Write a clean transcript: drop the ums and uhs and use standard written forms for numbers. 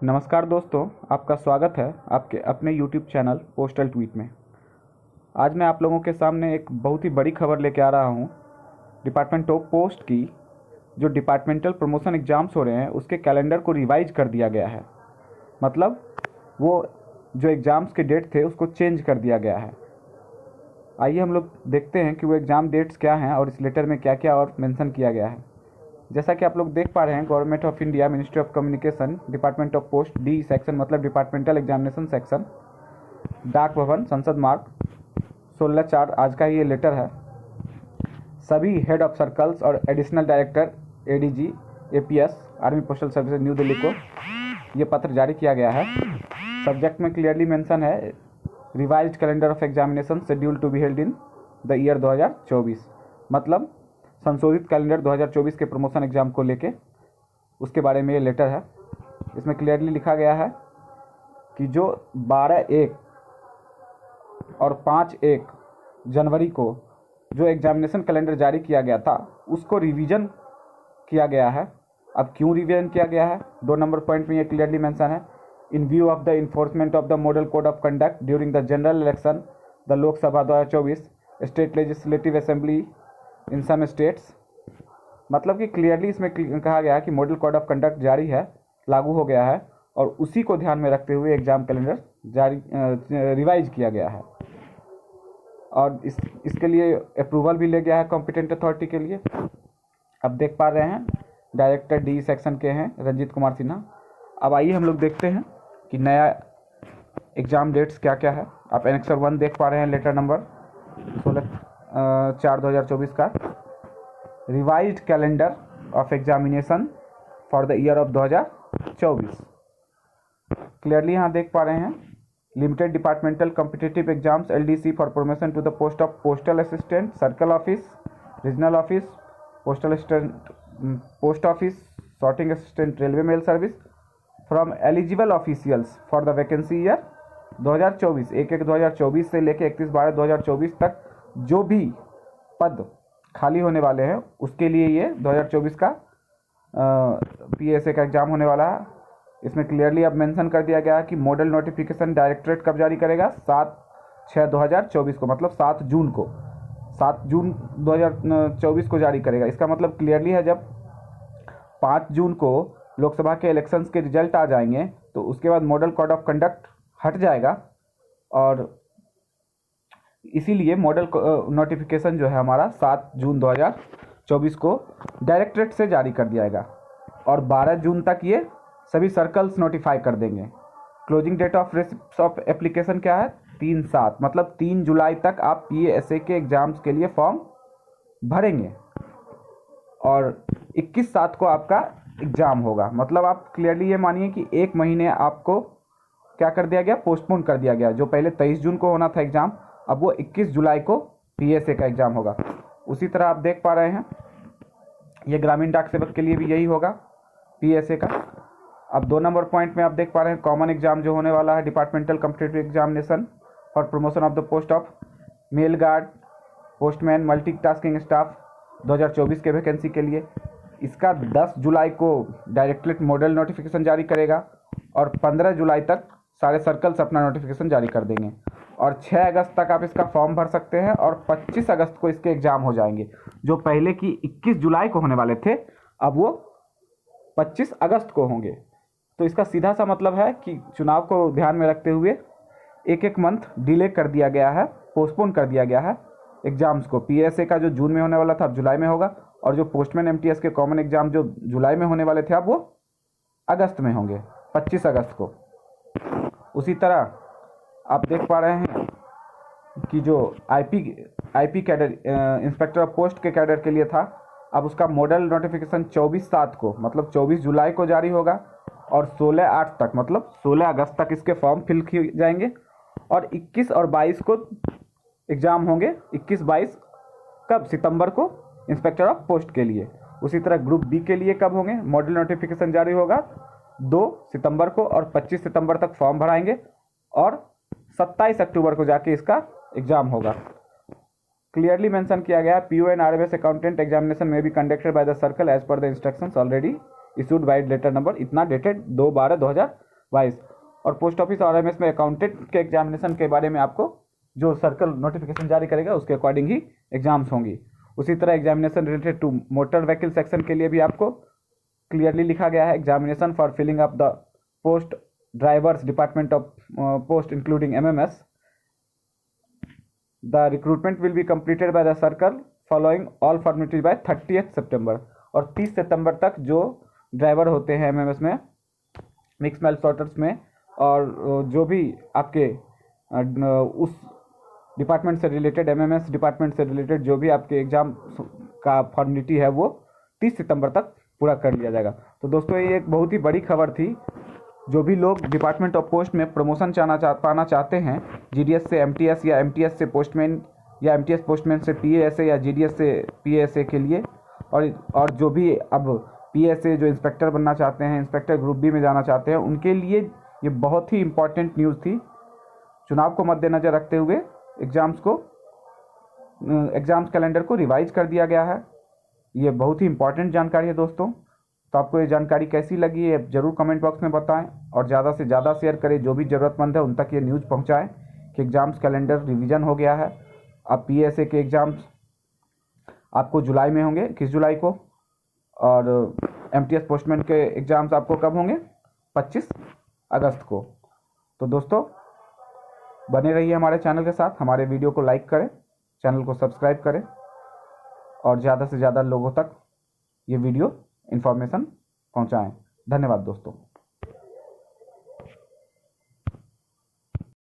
नमस्कार दोस्तों, आपका स्वागत है आपके अपने YouTube चैनल पोस्टल ट्वीट में। आज मैं आप लोगों के सामने एक बहुत ही बड़ी खबर लेके आ रहा हूँ। डिपार्टमेंट ऑफ पोस्ट की जो डिपार्टमेंटल प्रमोशन एग्ज़ाम्स हो रहे हैं उसके कैलेंडर को रिवाइज कर दिया गया है। मतलब वो जो एग्ज़ाम्स के डेट थे उसको चेंज कर दिया गया है। आइए हम लोग देखते हैं कि वो एग्ज़ाम डेट्स क्या हैं और इस लेटर में क्या क्या और मेंशन किया गया है। जैसा कि आप लोग देख पा रहे हैं, government of India, ministry of communication, department of post, D section मतलब डिपार्टमेंटल एग्जामिनेशन सेक्शन, डाक भवन, संसद मार्ग, 16/4 आज का ये लेटर है। सभी हेड ऑफ सर्कल्स और additional director ADG APS army postal services new Delhi को ये पत्र जारी किया गया है। सब्जेक्ट में क्लियरली मेंशन है revised calendar of examination schedule to be held in the year 2024, मतलब संशोधित कैलेंडर 2024 के प्रमोशन एग्ज़ाम को लेके उसके बारे में ये लेटर है। इसमें क्लियरली लिखा गया है कि जो 12/1 और 5/1 जनवरी को जो एग्जामिनेशन कैलेंडर जारी किया गया था उसको रिवीजन किया गया है। अब क्यों रिवीजन किया गया है, 2 नंबर पॉइंट में ये क्लियरली मेंशन है। In view of the enforcement of the model code of conduct during the general election the Lok Sabha 2024 state legislative assembly in some states, मतलब कि क्लियरली इसमें कहा गया है कि मॉडल कोड ऑफ कंडक्ट जारी है, लागू हो गया है और उसी को ध्यान में रखते हुए एग्ज़ाम कैलेंडर रिवाइज किया गया है और इसके लिए अप्रूवल भी ले गया है कॉम्पिटेंट अथॉरिटी के लिए। अब देख पा रहे हैं डायरेक्टर डी सेक्शन के हैं रंजीत कुमार सिन्हा। अब आइए हम लोग देखते हैं कि नया एग्ज़ाम डेट्स क्या क्या है। आप एनेक्सर 1 देख पा रहे हैं, लेटर नंबर 16/4/2024 का revised calendar of examination for the year of 2024। Clearly यहाँ देख पा रहे हैं limited departmental competitive exams LDC for promotion to the post of postal assistant, circle office, regional office, postal assistant, post office, sorting assistant, railway mail service from eligible officials for the vacancy year 2024, 1/1/2024 से लेकर 31/12/2024 तक जो भी पद खाली होने वाले हैं उसके लिए ये 2024 का पीएसए का एग्ज़ाम होने वाला है। इसमें क्लियरली अब मेंशन कर दिया गया है कि मॉडल नोटिफिकेशन डायरेक्टरेट कब जारी करेगा, 7/6/2024 को, मतलब 7 जून को, 7 जून 2024 को जारी करेगा। इसका मतलब क्लियरली है जब 5 जून को लोकसभा के इलेक्शंस के रिजल्ट आ जाएंगे तो उसके बाद मॉडल कोड ऑफ कंडक्ट हट जाएगा और इसीलिए मॉडल नोटिफिकेशन जो है हमारा 7 जून 2024 को डायरेक्टरेट से जारी कर दिया जाएगा और 12 जून तक ये सभी सर्कल्स नोटिफाई कर देंगे। Closing date of receipt of application क्या है, 3/7, मतलब 3 जुलाई तक आप पीएसए के एग्ज़ाम्स के लिए फॉर्म भरेंगे और 21/7 को आपका एग्ज़ाम होगा। मतलब आप क्लियरली ये मानिए कि 1 महीने आपको क्या कर दिया गया, पोस्टपोन कर दिया गया। जो पहले 23 जून को होना था एग्ज़ाम, अब वो 21 जुलाई को पीएसए का एग्ज़ाम होगा। उसी तरह आप देख पा रहे हैं ये ग्रामीण डाक सेवक के लिए भी यही होगा पीएसए का। अब 2 नंबर पॉइंट में आप देख पा रहे हैं कॉमन एग्ज़ाम जो होने वाला है departmental competitive examination for promotion of the post of male guard, postman, multitasking staff 2024 के वैकेंसी के लिए। इसका 10 जुलाई को डायरेक्टरेट मॉडल नोटिफिकेशन जारी करेगा और 15 जुलाई तक सारे सर्कल्स अपना नोटिफिकेशन जारी कर देंगे और 6 अगस्त तक आप इसका फॉर्म भर सकते हैं और 25 अगस्त को इसके एग्ज़ाम हो जाएंगे। जो पहले की 21 जुलाई को होने वाले थे अब वो 25 अगस्त को होंगे। तो इसका सीधा सा मतलब है कि चुनाव को ध्यान में रखते हुए एक मंथ डिले कर दिया गया है, पोस्टपोन कर दिया गया है एग्ज़ाम्स को। पीएसए का जो जून में होने वाला था अब जुलाई में होगा और जो पोस्टमैन एमटीएस के कॉमन एग्ज़ाम जो जुलाई में होने वाले थे अब वो अगस्त में होंगे, 25 अगस्त को। उसी तरह आप देख पा रहे हैं कि जो IP cadre, inspector of post के कैडर के लिए था, अब उसका मॉडल नोटिफिकेशन 24/7 को, मतलब 24 जुलाई को जारी होगा और 16/8 तक, मतलब 16 अगस्त तक इसके फॉर्म फिल किए जाएंगे और 21 और 22 को एग्ज़ाम होंगे। 21-22 कब, सितंबर को इंस्पेक्टर ऑफ पोस्ट के लिए। उसी तरह ग्रुप बी के लिए कब होंगे, मॉडल नोटिफिकेशन जारी होगा 2 सितंबर को और 25 सितंबर तक फॉर्म भराएंगे और 27 अक्टूबर को जाके इसका एग्ज़ाम होगा। क्लियरली मेंशन किया गया PO and RMS accountant examination में be conducted by the circle as per the instructions already issued by letter number इतना डेटेड 2/12/2024 वाइज। और पोस्ट ऑफिस और आरएमएस में अकाउंटेंट के एग्जामिनेशन के बारे में आपको जो सर्कल नोटिफिकेशन जारी करेगा उसके अकॉर्डिंग ही एग्जाम्स होंगी। उसी तरह examination related to motor vehicle section के लिए भी आपको क्लियरली लिखा गया है, examination for filling up the post drivers department of post including MMS, the recruitment will be completed by the circle following all formalities by 30 सितंबर। और 30 सितंबर तक जो ड्राइवर होते हैं एमएमएस में, मिक्स मैल सॉर्टर्स में, और जो भी आपके उस डिपार्टमेंट से रिलेटेड, एमएमएस डिपार्टमेंट से रिलेटेड जो भी आपके एग्ज़ाम का फॉर्मेलिटी है वो 30 सितंबर तक पूरा कर लिया जाएगा। तो दोस्तों ये एक बहुत ही बड़ी खबर थी। जो भी लोग डिपार्टमेंट ऑफ पोस्ट में प्रमोशन पाना चाहते हैं, जीडीएस से एमटीएस या एमटीएस से पोस्टमैन या एमटीएस पोस्टमैन से पीएएसए या जीडीएस से पीएएसए के लिए, और जो भी अब पीएएसए जो इंस्पेक्टर बनना चाहते हैं, इंस्पेक्टर ग्रुप बी में जाना चाहते हैं, उनके लिए ये बहुत ही इम्पॉर्टेंट न्यूज़ थी। चुनाव को मद्देनज़र रखते हुए एग्ज़ाम्स कैलेंडर को रिवाइज कर दिया गया है। ये बहुत ही इम्पॉर्टेंट जानकारी है दोस्तों। तो आपको ये जानकारी कैसी लगी है ज़रूर कमेंट बॉक्स में बताएं, और ज़्यादा से ज़्यादा शेयर करें। जो भी ज़रूरतमंद है उन तक ये न्यूज़ पहुंचाएं कि एग्ज़ाम्स कैलेंडर रिवीजन हो गया है। अब पीएसए के एग्ज़ाम्स आपको जुलाई में होंगे, 21 जुलाई को, और एमटीएस पोस्टमैन के एग्ज़ाम्स आपको कब होंगे, 25 अगस्त को। तो दोस्तों बने रहिए हमारे चैनल के साथ, हमारे वीडियो को लाइक करें, चैनल को सब्सक्राइब करें, और ज़्यादा से ज़्यादा लोगों तक ये वीडियो इन्फॉर्मेशन पहुंचाएं। धन्यवाद दोस्तों।